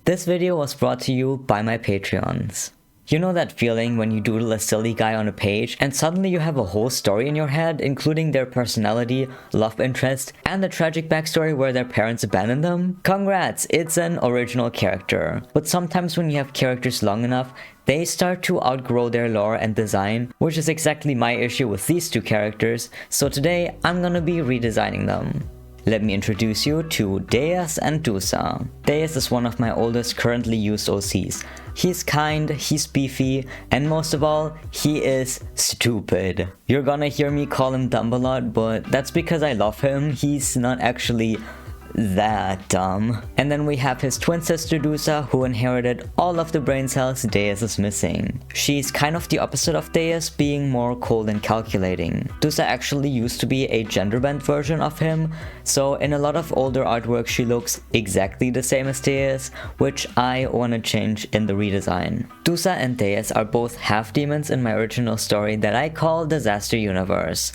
This video was brought to you by my Patreons. You know that feeling when you doodle a silly guy on a page and suddenly you have a whole story in your head, including their personality, love interest, and the tragic backstory where their parents abandoned them? Congrats, it's an original character. But sometimes when you have characters long enough, they start to outgrow their lore and design, which is exactly my issue with these two characters, so today I'm gonna be redesigning them. Let me introduce you to Deus and Dusa. Deus is one of my oldest currently used OCs. He's kind, he's beefy, and most of all, he is stupid. You're gonna hear me call him dumb a lot, but that's because I love him. He's not actually that dumb. And then we have his twin sister Dusa, who inherited all of the brain cells Deus is missing. She's kind of the opposite of Deus, being more cold and calculating. Dusa actually used to be a gender-bent version of him, so in a lot of older artwork she looks exactly the same as Deus, which I wanna change in the redesign. Dusa and Deus are both half-demons in my original story that I call Disaster Universe.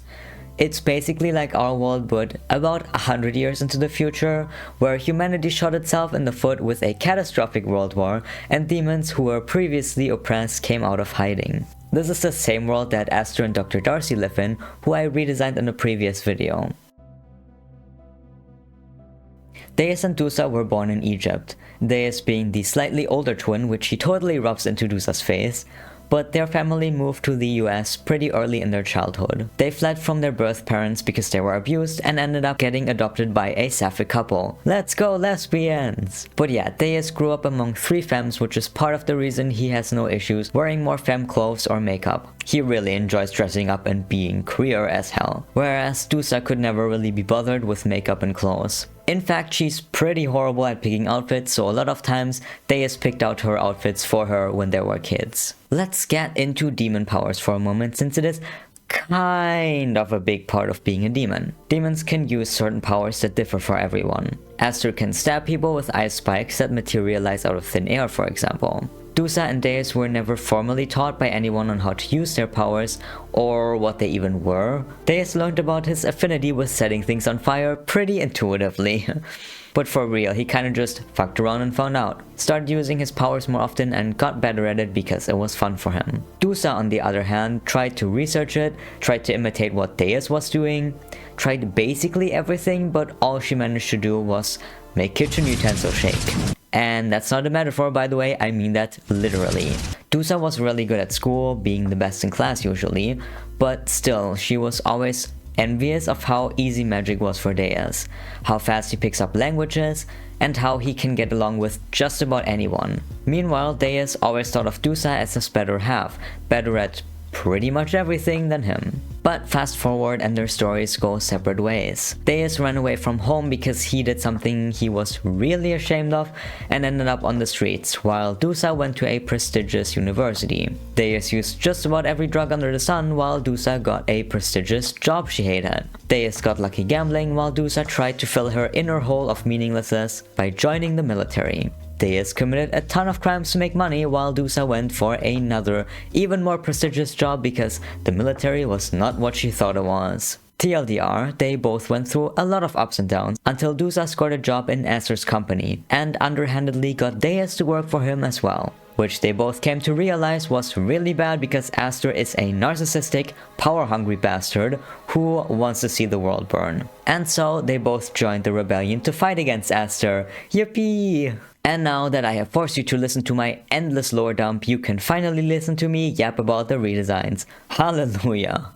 It's basically like our world, but about 100 years into the future, where humanity shot itself in the foot with a catastrophic world war, and demons who were previously oppressed came out of hiding. This is the same world that Aster and Dr. Darcy live in, who I redesigned in a previous video. Deus and Dusa were born in Egypt, Deus being the slightly older twin, which he totally rubs into Dusa's face. But their family moved to the US pretty early in their childhood. They fled from their birth parents because they were abused and ended up getting adopted by a sapphic couple. Let's go lesbians! But yeah, Deus grew up among 3 femmes, which is part of the reason he has no issues wearing more femme clothes or makeup. He really enjoys dressing up and being queer as hell. Whereas Dusa could never really be bothered with makeup and clothes. In fact, she's pretty horrible at picking outfits, so a lot of times Deus picked out her outfits for her when they were kids. Let's get into demon powers for a moment, since it is kind of a big part of being a demon. Demons can use certain powers that differ for everyone. Aster can stab people with ice spikes that materialize out of thin air, for example. Dusa and Deus were never formally taught by anyone on how to use their powers, or what they even were. Deus learned about his affinity with setting things on fire pretty intuitively. But for real, he kinda just fucked around and found out. Started using his powers more often and got better at it because it was fun for him. Dusa, on the other hand, tried to research it, tried to imitate what Deus was doing, tried basically everything, but all she managed to do was make kitchen utensils shake. And that's not a metaphor, by the way, I mean that literally. Dusa was really good at school, being the best in class usually, but still, she was always envious of how easy magic was for Deus, how fast he picks up languages, and how he can get along with just about anyone. Meanwhile, Deus always thought of Dusa as his better half, better at pretty much everything than him. But fast forward and their stories go separate ways. Deus ran away from home because he did something he was really ashamed of and ended up on the streets, while Dusa went to a prestigious university. Deus used just about every drug under the sun, while Dusa got a prestigious job she hated. Deus got lucky gambling, while Dusa tried to fill her inner hole of meaninglessness by joining the military. Deus committed a ton of crimes to make money, while Dusa went for another, even more prestigious job because the military was not what she thought it was. TLDR, they both went through a lot of ups and downs until Dusa scored a job in Aster's company and underhandedly got Deus to work for him as well. Which they both came to realize was really bad because Aster is a narcissistic, power-hungry bastard who wants to see the world burn. And so they both joined the rebellion to fight against Aster. Yippee! And now that I have forced you to listen to my endless lore dump, you can finally listen to me yap about the redesigns. Hallelujah!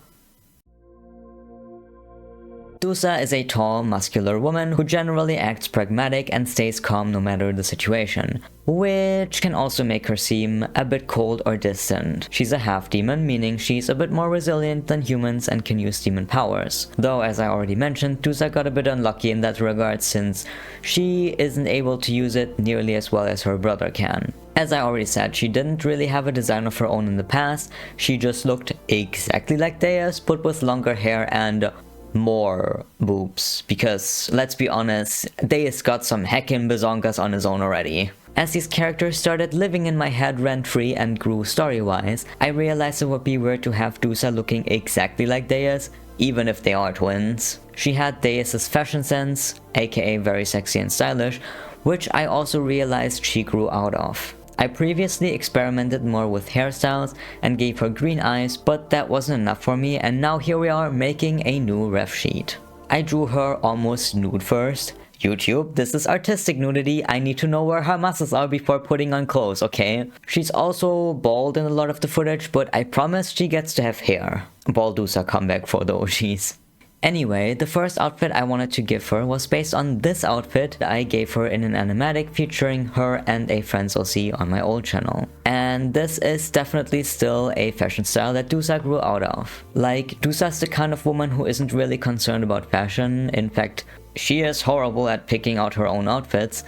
Dusa is a tall, muscular woman who generally acts pragmatic and stays calm no matter the situation, which can also make her seem a bit cold or distant. She's a half-demon, meaning she's a bit more resilient than humans and can use demon powers. Though, as I already mentioned, Dusa got a bit unlucky in that regard since she isn't able to use it nearly as well as her brother can. As I already said, she didn't really have a design of her own in the past, she just looked exactly like Deus, but with longer hair and more boobs, because let's be honest, Deus got some heckin' bazongas on his own already. As these characters started living in my head rent-free and grew story-wise, I realized it would be weird to have Dusa looking exactly like Deus, even if they are twins. She had Deus's fashion sense, aka very sexy and stylish, which I also realized she grew out of. I previously experimented more with hairstyles and gave her green eyes, but that wasn't enough for me, and now here we are making a new ref sheet. I drew her almost nude first. YouTube, this is artistic nudity. I need to know where her muscles are before putting on clothes, okay? She's also bald in a lot of the footage, but I promise she gets to have hair. Bald Dusa comeback for the OGs. Anyway, the first outfit I wanted to give her was based on this outfit I gave her in an animatic featuring her and a friend's OC on my old channel. And this is definitely still a fashion style that Dusa grew out of. Like, Dusa's the kind of woman who isn't really concerned about fashion. In fact, she is horrible at picking out her own outfits.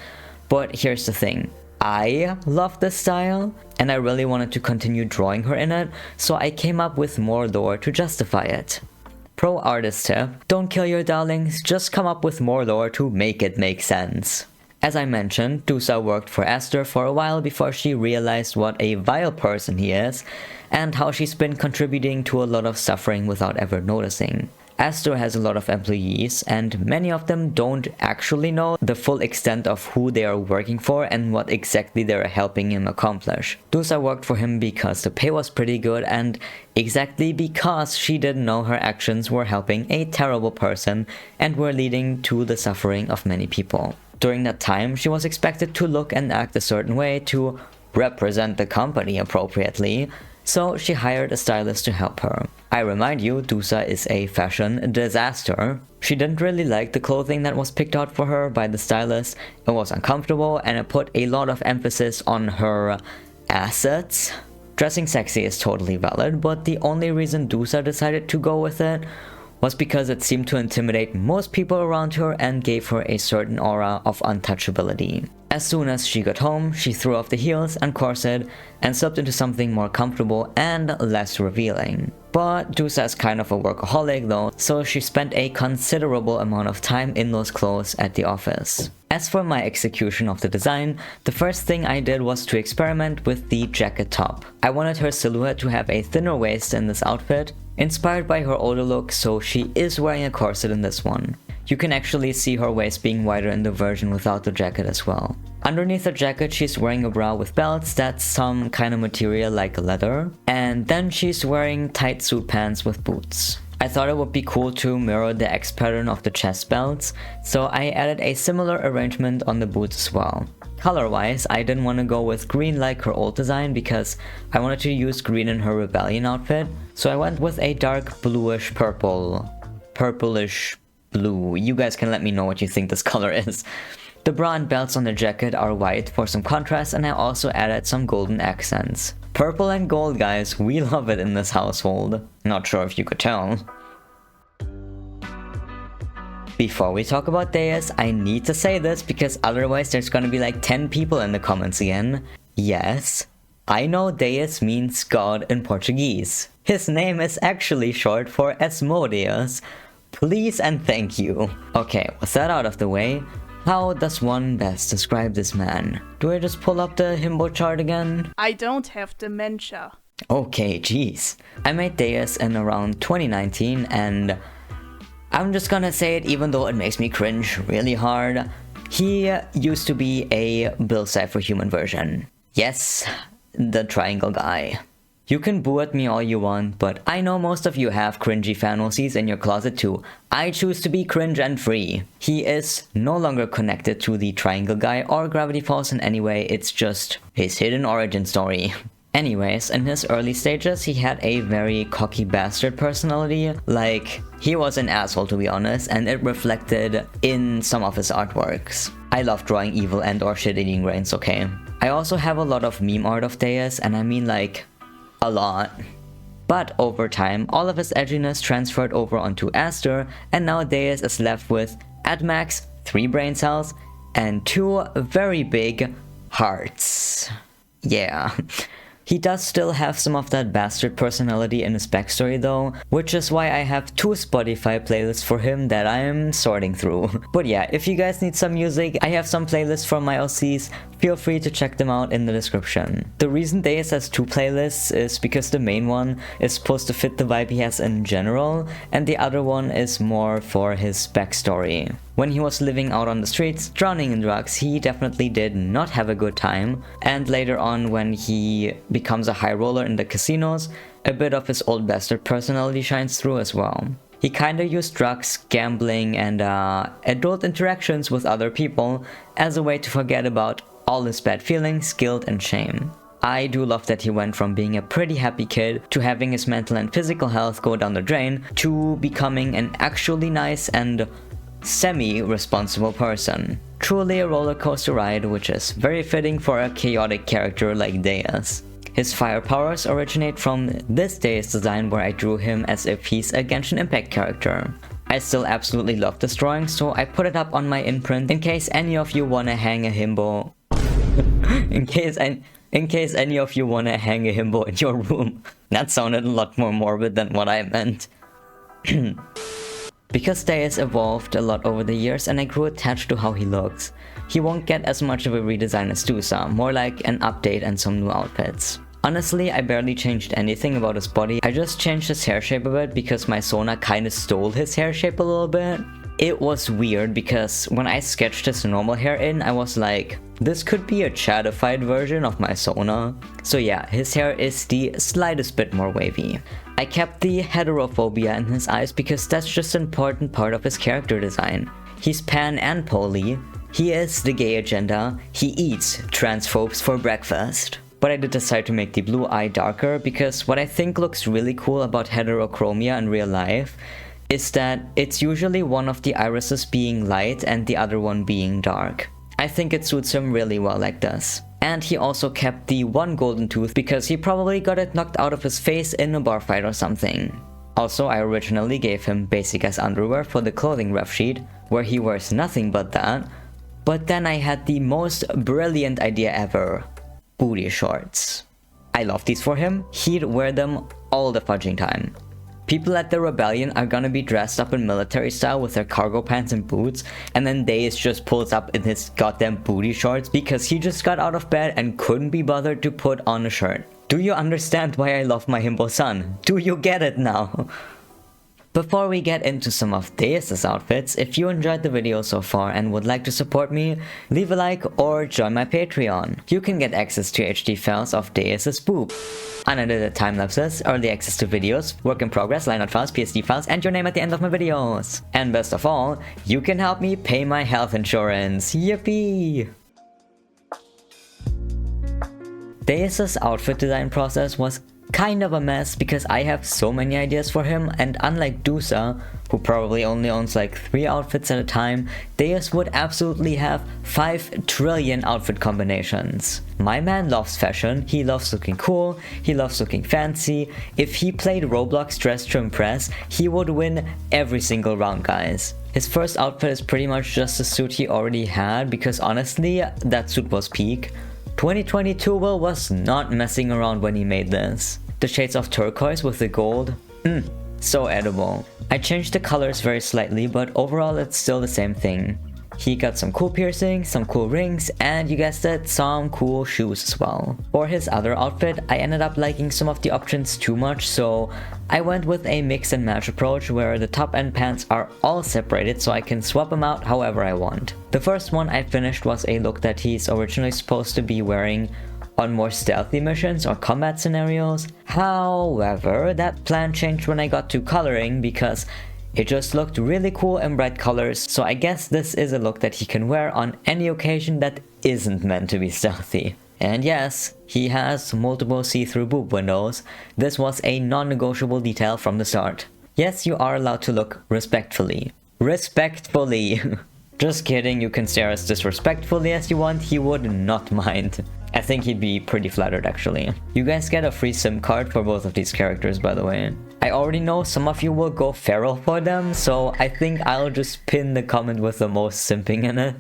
But here's the thing. I love this style, and I really wanted to continue drawing her in it, so I came up with more lore to justify it. Pro artist tip, don't kill your darlings, just come up with more lore to make it make sense. As I mentioned, Dusa worked for Aster for a while before she realized what a vile person he is, and how she's been contributing to a lot of suffering without ever noticing. Aster has a lot of employees, and many of them don't actually know the full extent of who they are working for and what exactly they're helping him accomplish. Dusa worked for him because the pay was pretty good, and exactly because she didn't know her actions were helping a terrible person and were leading to the suffering of many people. During that time, she was expected to look and act a certain way to represent the company appropriately, so she hired a stylist to help her. I remind you, Dusa is a fashion disaster. She didn't really like the clothing that was picked out for her by the stylist. It was uncomfortable and it put a lot of emphasis on her assets. Dressing sexy is totally valid, but the only reason Dusa decided to go with it was because it seemed to intimidate most people around her and gave her a certain aura of untouchability. As soon as she got home, she threw off the heels and corset and slipped into something more comfortable and less revealing. But Dusa is kind of a workaholic though, so she spent a considerable amount of time in those clothes at the office. As for my execution of the design, the first thing I did was to experiment with the jacket top. I wanted her silhouette to have a thinner waist in this outfit, inspired by her older look, so she is wearing a corset in this one. You can actually see her waist being wider in the version without the jacket as well. Underneath the jacket, she's wearing a bra with belts that's some kind of material like leather, and then she's wearing tight suit pants with boots. I thought it would be cool to mirror the X pattern of the chest belts, so I added a similar arrangement on the boots as well. Color-wise, I didn't want to go with green like her old design because I wanted to use green in her rebellion outfit, so I went with a dark bluish purple. Purplish blue. You guys can let me know what you think this color is. The bra and belts on the jacket are white for some contrast, and I also added some golden accents. Purple and gold, guys, we love it in this household. Not sure if you could tell. Before we talk about Deus, I need to say this because otherwise there's gonna be like 10 people in the comments again. Yes, I know Deus means God in Portuguese. His name is actually short for Asmodeus. Please and thank you. Okay, with that out of the way, how does one best describe this man? Do I just pull up the Himbo chart again? I don't have dementia. Okay, jeez. I made Deus in around 2019 and I'm just gonna say it even though it makes me cringe really hard. He used to be a Bill Cipher human version. Yes, the triangle guy. You can boo at me all you want, but I know most of you have cringy fan OCs in your closet too. I choose to be cringe and free. He is no longer connected to the triangle guy or Gravity Falls in any way, it's just his hidden origin story. Anyways, in his early stages, he had a very cocky bastard personality. Like, he was an asshole to be honest, and it reflected in some of his artworks. I love drawing evil and or shit-eating brains, okay? I also have a lot of meme art of Deus, and I mean like, a lot. But over time, all of his edginess transferred over onto Aster, and now Deus is left with, at max, 3 brain cells and 2 very big hearts. Yeah. He does still have some of that bastard personality in his backstory though, which is why I have 2 Spotify playlists for him that I'm sorting through. But yeah, if you guys need some music, I have some playlists from my OCs feel free to check them out in the description. The reason Deus has 2 playlists is because the main one is supposed to fit the vibe he has in general, and the other one is more for his backstory. When he was living out on the streets, drowning in drugs, he definitely did not have a good time, and later on when he becomes a high roller in the casinos, a bit of his old bastard personality shines through as well. He kinda used drugs, gambling, and adult interactions with other people as a way to forget about all his bad feelings, guilt, and shame. I do love that he went from being a pretty happy kid to having his mental and physical health go down the drain to becoming an actually nice and semi-responsible person. Truly a roller coaster ride, which is very fitting for a chaotic character like Deus. His fire powers originate from this Deus design where I drew him as if he's a Genshin Impact character. I still absolutely love this drawing, so I put it up on my imprint in case any of you wanna hang a himbo. in case any of you wanna hang a himbo in your room. That sounded a lot more morbid than what I meant. Because Deus evolved a lot over the years and I grew attached to how he looks. He won't get as much of a redesign as Dusa, more like an update and some new outfits. Honestly, I barely changed anything about his body, I just changed his hair shape a bit because my Sona kinda stole his hair shape a little bit. It was weird because when I sketched his normal hair in, I was like, this could be a chatified version of my Sona. So yeah, his hair is the slightest bit more wavy. I kept the heterophobia in his eyes because that's just an important part of his character design. He's pan and poly, he is the gay agenda, he eats transphobes for breakfast. But I did decide to make the blue eye darker because what I think looks really cool about heterochromia in real life is that it's usually one of the irises being light and the other one being dark. I think it suits him really well like this. And he also kept the one golden tooth because he probably got it knocked out of his face in a bar fight or something. Also, I originally gave him basic as underwear for the clothing ref sheet, where he wears nothing but that. But then I had the most brilliant idea ever. Booty shorts. I love these for him, he'd wear them all the fudging time. People at the rebellion are gonna be dressed up in military style with their cargo pants and boots, and then Deus just pulls up in his goddamn booty shorts because he just got out of bed and couldn't be bothered to put on a shirt. Do you understand why I love my Himbo-san? Do you get it now? Before we get into some of Deus's outfits, if you enjoyed the video so far and would like to support me, leave a like or join my Patreon. You can get access to HD files of Deus's boob, unedited time-lapses, early access to videos, work in progress, line art files, PSD files, and your name at the end of my videos. And best of all, you can help me pay my health insurance. Yippee! Deus's outfit design process was kind of a mess because I have so many ideas for him, and unlike Dusa, who probably only owns like 3 outfits at a time, Deus would absolutely have 5 trillion outfit combinations. My man loves fashion, he loves looking cool, he loves looking fancy. If he played Roblox Dress to Impress, he would win every single round, guys. His first outfit is pretty much just the suit he already had because honestly, that suit was peak. 2022 Will was not messing around when he made this. The shades of turquoise with the gold, so edible. I changed the colors very slightly, but overall it's still the same thing. He got some cool piercings, some cool rings, and you guessed it, some cool shoes as well. For his other outfit, I ended up liking some of the options too much, so I went with a mix and match approach where the top and pants are all separated so I can swap them out however I want. The first one I finished was a look that he's originally supposed to be wearing on more stealthy missions or combat scenarios. However, that plan changed when I got to coloring because it just looked really cool in bright colors, so I guess this is a look that he can wear on any occasion that isn't meant to be stealthy. And yes, he has multiple see-through boob windows. This was a non-negotiable detail from the start. Yes, you are allowed to look respectfully. Respectfully! Just kidding, you can stare as disrespectfully as you want, he would not mind. I think he'd be pretty flattered actually. You guys get a free SIM card for both of these characters, by the way. I already know some of you will go feral for them, so I think I'll just pin the comment with the most simping in it.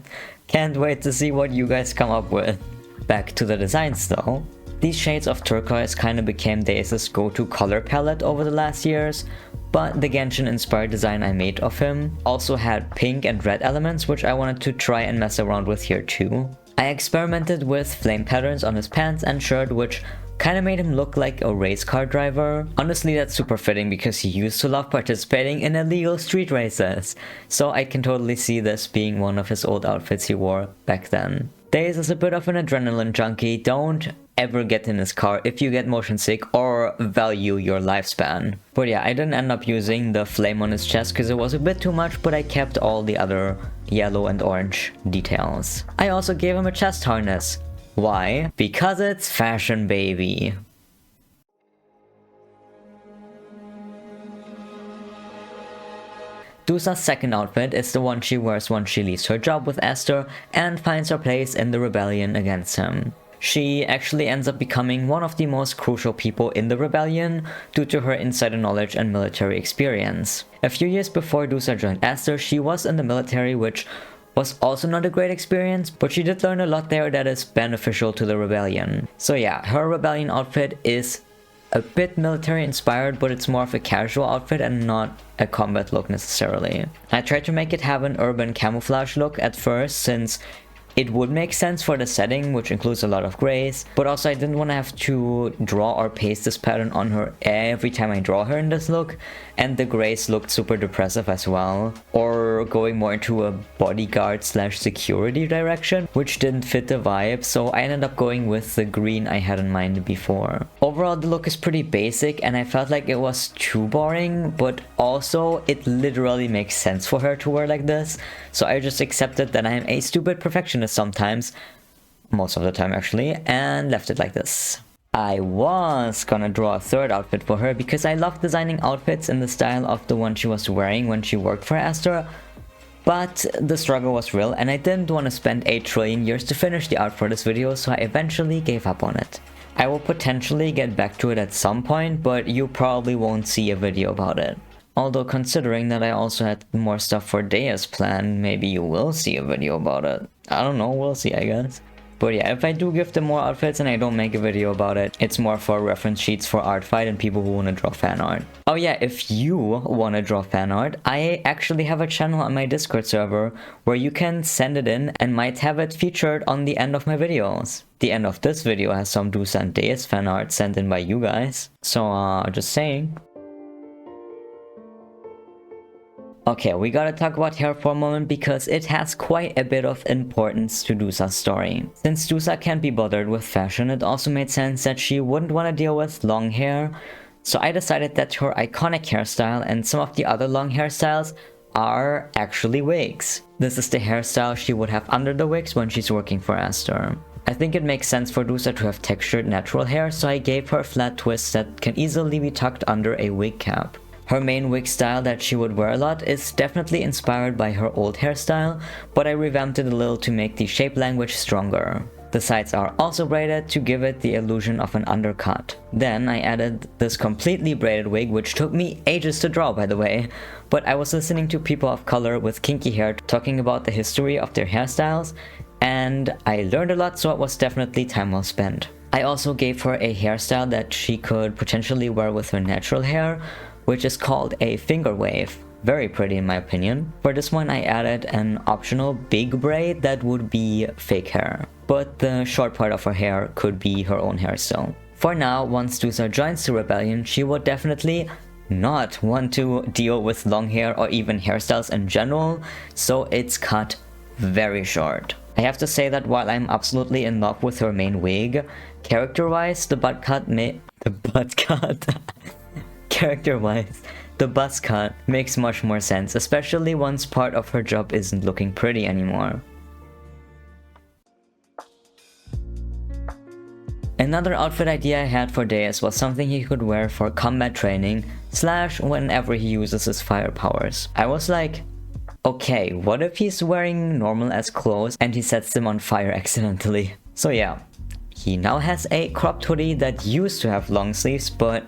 Can't wait to see what you guys come up with. Back to the designs though. These shades of turquoise kinda became Deus's go-to color palette over the last years, but the Genshin inspired design I made of him also had pink and red elements which I wanted to try and mess around with here too. I experimented with flame patterns on his pants and shirt, which kinda made him look like a race car driver. Honestly, that's super fitting because he used to love participating in illegal street races, so I can totally see this being one of his old outfits he wore back then. Deus is a bit of an adrenaline junkie. Don't ever get in his car if you get motion sick or value your lifespan. But yeah, I didn't end up using the flame on his chest because it was a bit too much, but I kept all the other yellow and orange details. I also gave him a chest harness. Why? Because it's fashion, baby. Dusa's second outfit is the one she wears once she leaves her job with Esther and finds her place in the rebellion against him. She actually ends up becoming one of the most crucial people in the rebellion due to her insider knowledge and military experience. A few years before Dusa joined Esther, she was in the military, which was also not a great experience, but she did learn a lot there that is beneficial to the rebellion. So yeah, her rebellion outfit is a bit military inspired, but it's more of a casual outfit and not a combat look necessarily. I tried to make it have an urban camouflage look at first, since it would make sense for the setting, which includes a lot of grays, but also I didn't want to have to draw or paste this pattern on her every time I draw her in this look, and the grays looked super depressive as well, or going more into a bodyguard slash security direction, which didn't fit the vibe, so I ended up going with the green I had in mind before. Overall, the look is pretty basic and I felt like it was too boring, but also it literally makes sense for her to wear like this, so I just accepted that I am a stupid perfectionist sometimes, most of the time actually, and left it like this. I was gonna draw a third outfit for her because I love designing outfits in the style of the one she was wearing when she worked for Esther, but the struggle was real and I didn't want to spend 8 trillion years to finish the art for this video, so I eventually gave up on it. I will potentially get back to it at some point, but you probably won't see a video about it. Although considering that I also had more stuff for Deus planned, maybe you will see a video about it. I don't know, we'll see I guess. But yeah, if I do give them more outfits and I don't make a video about it, it's more for reference sheets for art fight and people who want to draw fan art. Oh yeah, if you want to draw fan art, I actually have a channel on my Discord server where you can send it in and might have it featured on the end of my videos. The end of this video has some Dusa and Deus fan art sent in by you guys. So just saying. Okay, we gotta talk about hair for a moment because it has quite a bit of importance to Dusa's story. Since Dusa can't be bothered with fashion, it also made sense that she wouldn't want to deal with long hair, so I decided that her iconic hairstyle and some of the other long hairstyles are actually wigs. This is the hairstyle she would have under the wigs when she's working for Esther. I think it makes sense for Dusa to have textured natural hair, so I gave her flat twists that can easily be tucked under a wig cap. Her main wig style that she would wear a lot is definitely inspired by her old hairstyle, but I revamped it a little to make the shape language stronger. The sides are also braided to give it the illusion of an undercut. Then I added this completely braided wig, which took me ages to draw by the way, but I was listening to people of color with kinky hair talking about the history of their hairstyles, and I learned a lot, so it was definitely time well spent. I also gave her a hairstyle that she could potentially wear with her natural hair, which is called a finger wave. Very pretty in my opinion. For this one I added an optional big braid that would be fake hair, but the short part of her hair could be her own hair still. For now, once Dusa joins the rebellion, she would definitely not want to deal with long hair or even hairstyles in general, so it's cut very short. I have to say that while I'm absolutely in love with her main wig, character-wise, the butt cut Character-wise, the buzz cut makes much more sense, especially once part of her job isn't looking pretty anymore. Another outfit idea I had for Deus was something he could wear for combat training / whenever he uses his fire powers. I was like, okay, what if he's wearing normal as clothes and he sets them on fire accidentally? So yeah, he now has a cropped hoodie that used to have long sleeves, but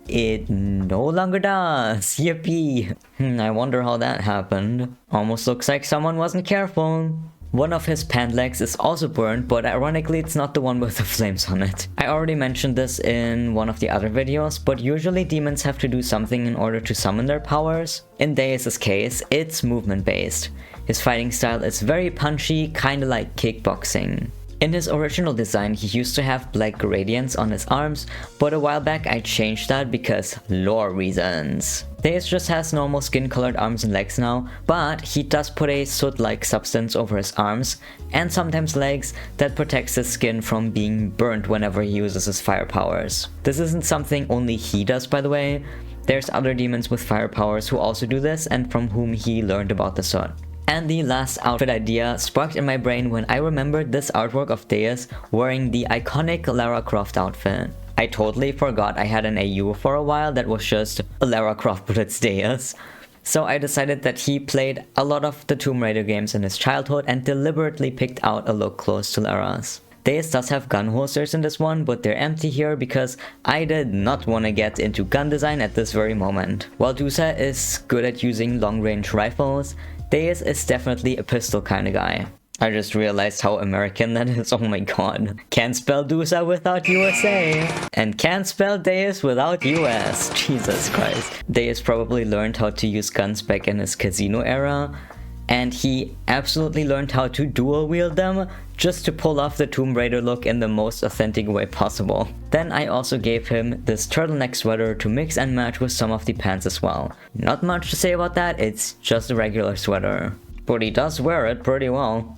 it no longer does. Yippee! I wonder how that happened. Almost looks like someone wasn't careful. One of his pant legs is also burnt, but ironically it's not the one with the flames on it. I already mentioned this in one of the other videos, but usually demons have to do something in order to summon their powers. In Deus' case, it's movement based. His fighting style is very punchy, kinda like kickboxing. In his original design, he used to have black gradients on his arms, but a while back I changed that because lore reasons. Deus just has normal skin colored arms and legs now, but he does put a soot-like substance over his arms, and sometimes legs, that protects his skin from being burnt whenever he uses his fire powers. This isn't something only he does, by the way. There's other demons with fire powers who also do this and from whom he learned about the soot. And the last outfit idea sparked in my brain when I remembered this artwork of Deus wearing the iconic Lara Croft outfit. I totally forgot I had an AU for a while that was just a Lara Croft but it's Deus. So I decided that he played a lot of the Tomb Raider games in his childhood and deliberately picked out a look close to Lara's. Deus does have gun holsters in this one, but they're empty here because I did not want to get into gun design at this very moment. While Dusa is good at using long-range rifles, Deus is definitely a pistol kind of guy. I just realized how American that is, oh my god. Can't spell Dusa without USA. And can't spell Deus without US. Jesus Christ. Deus probably learned how to use guns back in his casino era. And he absolutely learned how to dual wield them just to pull off the Tomb Raider look in the most authentic way possible. Then I also gave him this turtleneck sweater to mix and match with some of the pants as well. Not much to say about that, it's just a regular sweater. But he does wear it pretty well.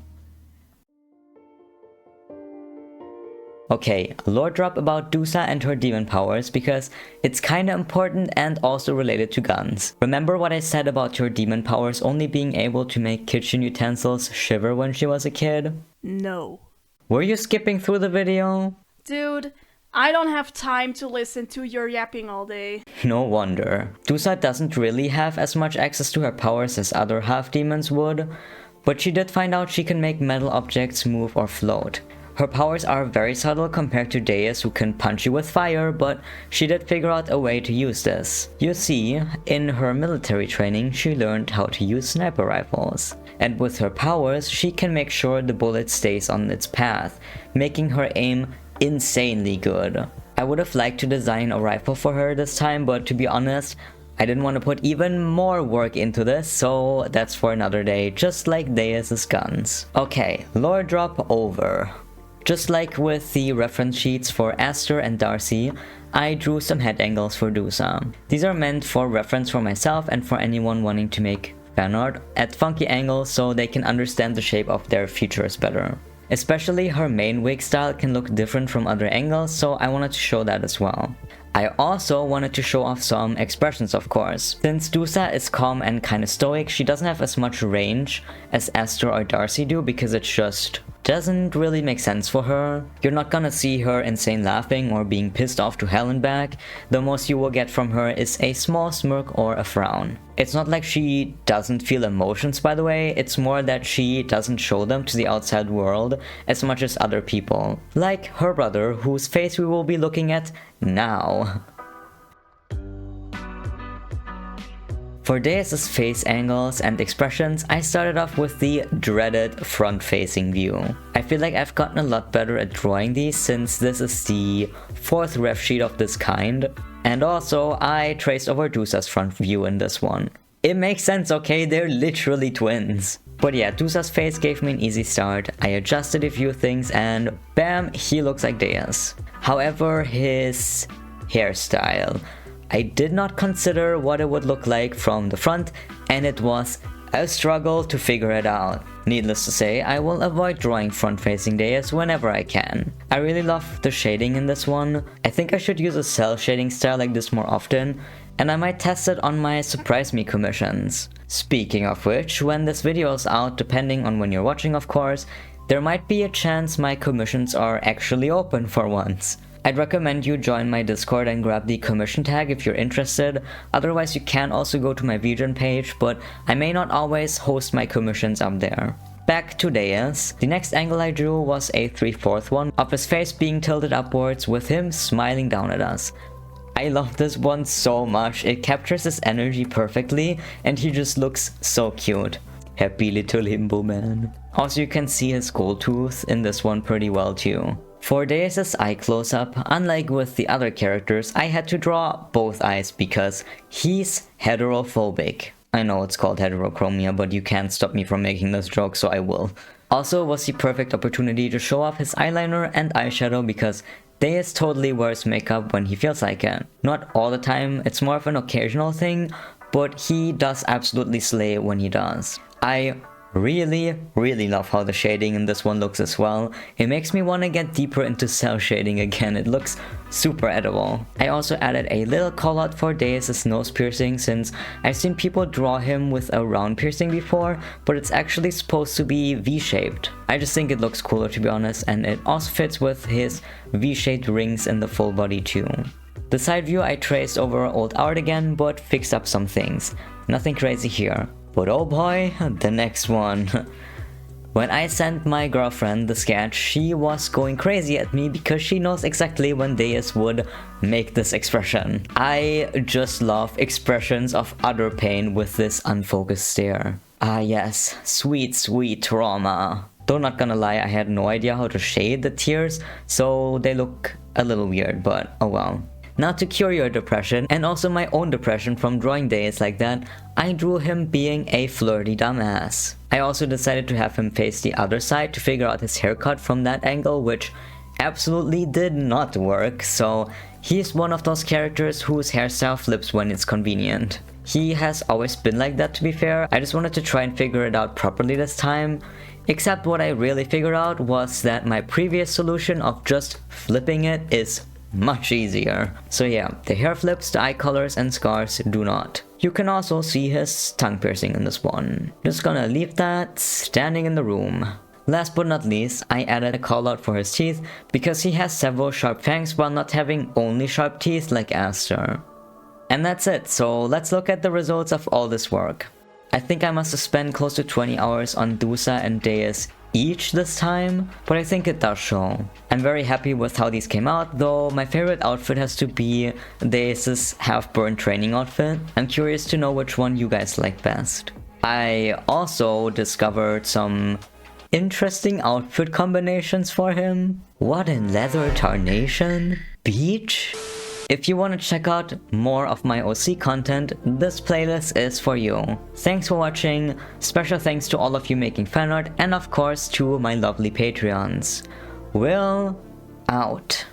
Okay, lore drop about Dusa and her demon powers because it's kinda important and also related to guns. Remember what I said about her demon powers only being able to make kitchen utensils shiver when she was a kid? No. Were you skipping through the video? Dude, I don't have time to listen to your yapping all day. No wonder. Dusa doesn't really have as much access to her powers as other half-demons would, but she did find out she can make metal objects move or float. Her powers are very subtle compared to Deus, who can punch you with fire, but she did figure out a way to use this. You see, in her military training she learned how to use sniper rifles. And with her powers she can make sure the bullet stays on its path, making her aim insanely good. I would have liked to design a rifle for her this time, but to be honest, I didn't want to put even more work into this, so that's for another day, just like Deus' guns. Okay, lore drop over. Just like with the reference sheets for Aster and Darcy, I drew some head angles for Dusa. These are meant for reference for myself and for anyone wanting to make fan art at funky angles so they can understand the shape of their features better. Especially her main wig style can look different from other angles, so I wanted to show that as well. I also wanted to show off some expressions, of course. Since Dusa is calm and kinda stoic, she doesn't have as much range as Aster or Darcy do because it just doesn't really make sense for her. You're not gonna see her insane laughing or being pissed off to hell and back. The most you will get from her is a small smirk or a frown. It's not like she doesn't feel emotions, by the way, it's more that she doesn't show them to the outside world as much as other people. Like her brother, whose face we will be looking at now. For Deus' face angles and expressions, I started off with the dreaded front-facing view. I feel like I've gotten a lot better at drawing these since this is the 4th ref sheet of this kind. And also, I traced over Dusa's front view in this one. It makes sense, okay? They're literally twins. But yeah, Dusa's face gave me an easy start. I adjusted a few things and bam, he looks like Deus. However, his hairstyle, I did not consider what it would look like from the front, and it was a struggle to figure it out. Needless to say, I will avoid drawing front-facing Deus whenever I can. I really love the shading in this one. I think I should use a cell shading style like this more often, and I might test it on my Surprise Me commissions. Speaking of which, when this video is out, depending on when you're watching of course, there might be a chance my commissions are actually open for once. I'd recommend you join my Discord and grab the commission tag if you're interested. Otherwise you can also go to my VGen page, but I may not always host my commissions up there. Back to Deus. The next angle I drew was a 3/4 one of his face being tilted upwards with him smiling down at us. I love this one so much, it captures his energy perfectly and he just looks so cute. Happy little Himbo man. Also, you can see his gold tooth in this one pretty well too. For Deus' eye close-up, unlike with the other characters, I had to draw both eyes because he's heterophobic. I know it's called heterochromia, but you can't stop me from making this joke, so I will. Also, was the perfect opportunity to show off his eyeliner and eyeshadow because Deus totally wears makeup when he feels like it. Not all the time, it's more of an occasional thing, but he does absolutely slay when he does. I really love how the shading in this one looks as well. It makes me want to get deeper into cell shading again. It looks super edible. I also added a little call out for Deus' nose piercing since I've seen people draw him with a round piercing before, but it's actually supposed to be V-shaped. I just think it looks cooler, to be honest, and it also fits with his V-shaped rings in the full body too. The side view I traced over old art again, but fixed up some things. Nothing crazy here. But oh boy, the next one. When I sent my girlfriend the sketch, she was going crazy at me because she knows exactly when Deus would make this expression. I just love expressions of utter pain with this unfocused stare. Ah yes, sweet trauma. Though not gonna lie, I had no idea how to shade the tears, so they look a little weird, but oh well. Now to cure your depression, and also my own depression from drawing Deus like that, I drew him being a flirty dumbass. I also decided to have him face the other side to figure out his haircut from that angle, which absolutely did not work, so he's one of those characters whose hairstyle flips when it's convenient. He has always been like that, to be fair. I just wanted to try and figure it out properly this time. Except what I really figured out was that my previous solution of just flipping it is much easier. So yeah, the hair flips, the eye colors and scars do not. You can also see his tongue piercing in this one. Just gonna leave that standing in the room. Last but not least, I added a call out for his teeth because he has several sharp fangs while not having only sharp teeth like Aster. And that's it, so let's look at the results of all this work. I think I must have spent close to 20 hours on Dusa and Deus each this time, but I think it does show. I'm very happy with how these came out, though my favorite outfit has to be Deus' half-burnt training outfit. I'm curious to know which one you guys like best. I also discovered some interesting outfit combinations for him. What in leather tarnation? Beach? If you want to check out more of my OC content, this playlist is for you. Thanks for watching, special thanks to all of you making fan art, and of course to my lovely Patreons. Will out.